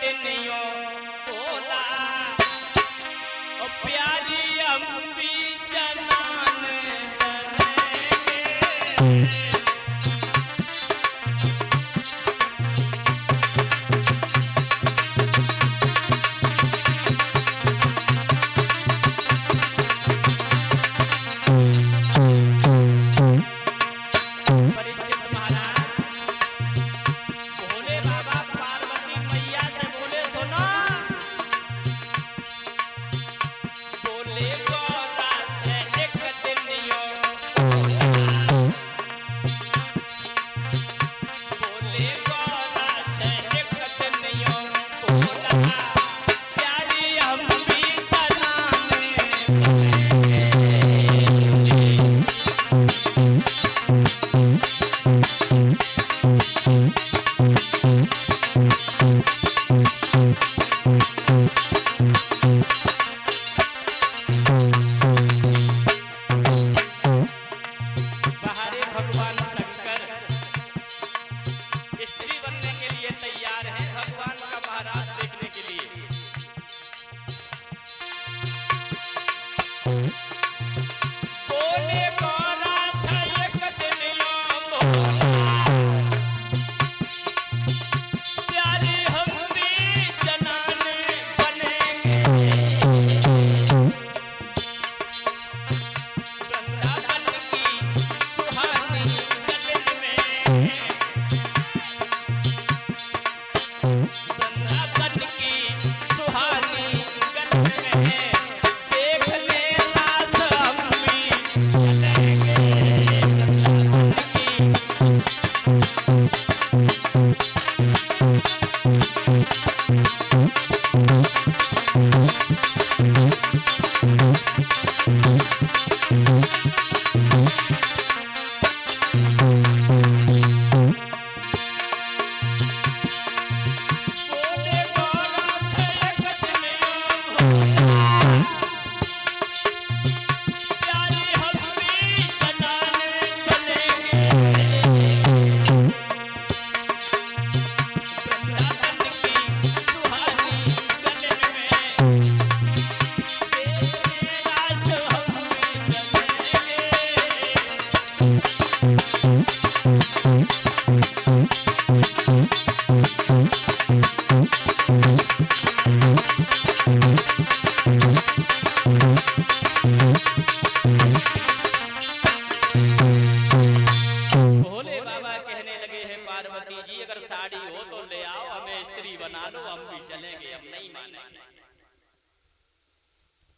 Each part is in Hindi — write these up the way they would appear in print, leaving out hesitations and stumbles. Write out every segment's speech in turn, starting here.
दिन यो बोला और प्यारी अम्बी जनान बनेंगे।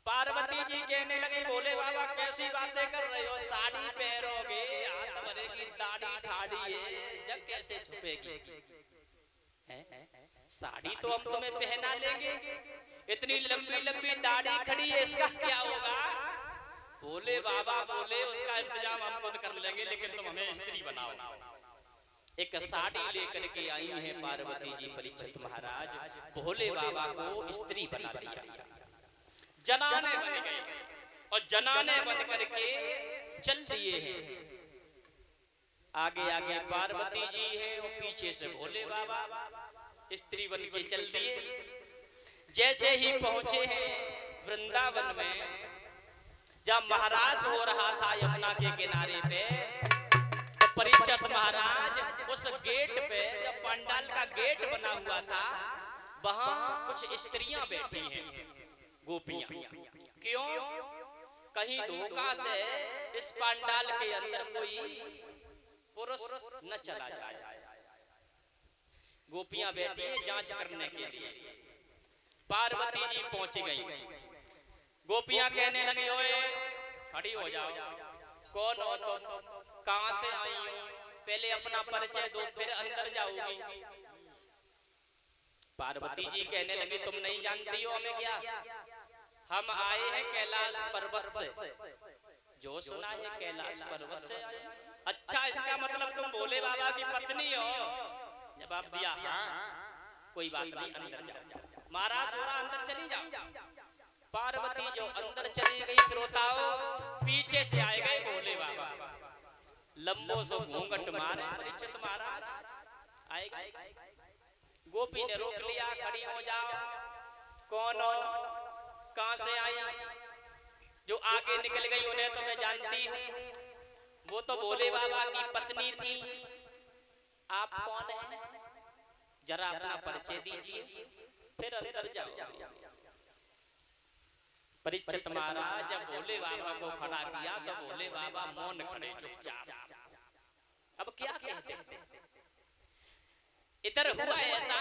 पार्वती जी कहने लगे बोले बाबा कैसी बातें कर रहे हो, साड़ी पहनोगे, हाथ भरेगी, दाढ़ी ठाड़ी है, जब कैसे छुपेगी? साड़ी तो हम तुम्हें पहना लेंगे, इतनी लंबी लंबी दाढ़ी खड़ी है, इसका क्या होगा? बोले बाबा बोले उसका इंतजाम हम खुद कर लेंगे, लेकिन तुम हमें स्त्री बनाओ। एक साड़ी लेकर के आई है पार्वती जी परीक्षित महाराज, भोले बाबा को स्त्री बना दिया, जनाने बन गए और जनाने बन करके चल दिए हैं। आगे आगे पार्वती जी है और पीछे से भोले बाबा स्त्री बन के चल दिए। जैसे ही पहुंचे हैं वृंदावन में, जब महाराज हो रहा था यमुना के किनारे पे, तो परीक्षित महाराज उस गेट पे, जब पंडाल का गेट बना हुआ था, वहां कुछ स्त्रियां बैठी हैं, गोपियां। क्यों? कहीं धोखा से इस पंडाल के अंदर कोई पुरुष न चला जाए। गोपियां बैठी हैं जांच करने के लिए। पार्वती जी पहुंच गई। गोपियां कहने लगी ओए खड़ी हो जाओ, कौन हो तुम, कहां से आई हो, पहले अपना परिचय दो फिर अंदर जाओगी। पार्वती जी कहने लगी तुम नहीं जानती हो हमें क्या, हम आए हैं कैलाश पर्वत से। जो सुना है कैलाश पर्वत से आए। अच्छा इसका मतलब तुम भोले बाबा की पत्नी हो? जवाब दिया हाँ। कोई बात नहीं अंदर जाओ। महाराज थोड़ा अंदर चली जाओ। पार्वती जो अंदर चली गई, श्रोताओं पीछे से आए गए भोले बाबा, लंबो सो घूंघट मारे परीक्षित महाराज आए गए। गोपी ने रोक लिया, खड़ी हो जाओ, कौन हो, कहां से आई? जो आगे निकल गई उन्हें तो मैं जानती हूँ, वो तो भोले बाबा की पत्नी थी। आप कौन हैं? जरा अपना परिचय दीजिए, फिर अंदर जाओ। परीक्षित महाराज जब भोले बाबा को खड़ा किया तो भोले बाबा मौन खड़े चुपचाप। अब क्या कहते? इधर हुआ ऐसा,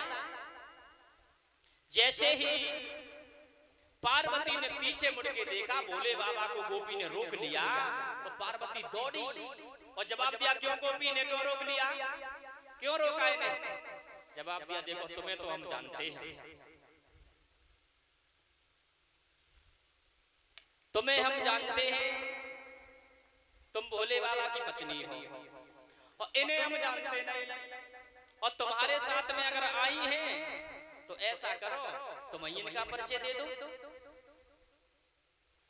जैसे ही पार्वती ने पीछे मुड़ के देखा, भोले बाबा को गोपी ने रोक लिया, तो पार्वती दौड़ी और जवाब दिया, क्यों गोपी ने क्यों रोक लिया, क्यों रोका इन्हें? जवाब दिया, देखो तुम्हें तो हम जानते हैं, तुम्हें हम जानते हैं, तुम भोले बाबा की पत्नी हो, और इन्हें हम जानते नहीं, और तुम्हारे साथ में अगर आई हैं तो ऐसा करो तुम इनका परिचय दे दो,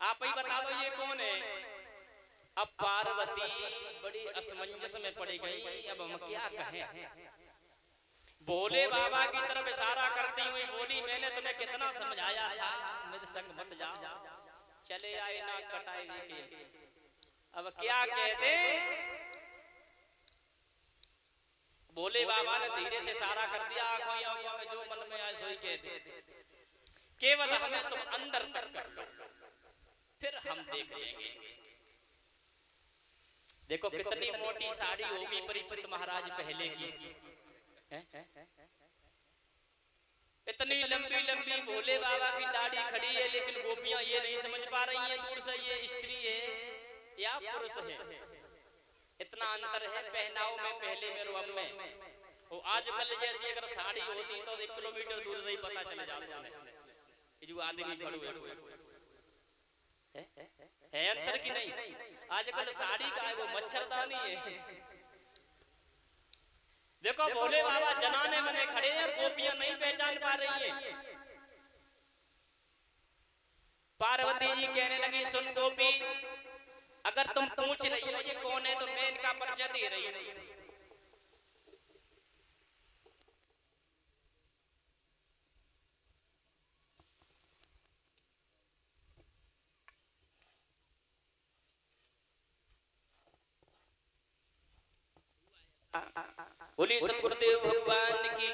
आप ही बता दो ये कौन है। अब पार्वती बड़ी असमंजस में पड़ गई, अब हम क्या कहें। भोले बाबा की तरफ इशारा करती हुई बोली, मैंने तुम्हें कितना समझाया था, मेरे संग मत जाओ, चले आए ना कटाए के लिए। अब क्या कह दे। भोले बाबा ने धीरे से इशारा कर दिया, आंखों में जो मन में आए सोई कह दे, केवल हमें तुम अंदर तक कर लो, फिर हम देख लेंगे। देखो कितनी मोटी साड़ी होगी परीक्षित महाराज पहले की, इतनी लंबी लंबी भोले बाबा की दाढ़ी खड़ी है, लेकिन गोपियां ये नहीं समझ पा रही हैं दूर से ये स्त्री है या पुरुष है। इतना अंतर है पहनाव में, पहले में और अब में। वो आजकल जैसी अगर साड़ी होती तो 1 किलोमीटर दूर से ही पता चल जाता है जो आदमी खड़ू है अंतर की नहीं। आजकल साड़ी का है वो मच्छरदानी है। देखो भोले बाबा जनाने बने खड़े हैं और गोपियां नहीं पहचान पा रही हैं। पार्वती जी कहने लगी, सुन गोपी, अगर तुम पूछ रही हो ये कौन है तो मैं इनका परिचय दे रही हूं। बोली सतगुरुदेव भगवान की।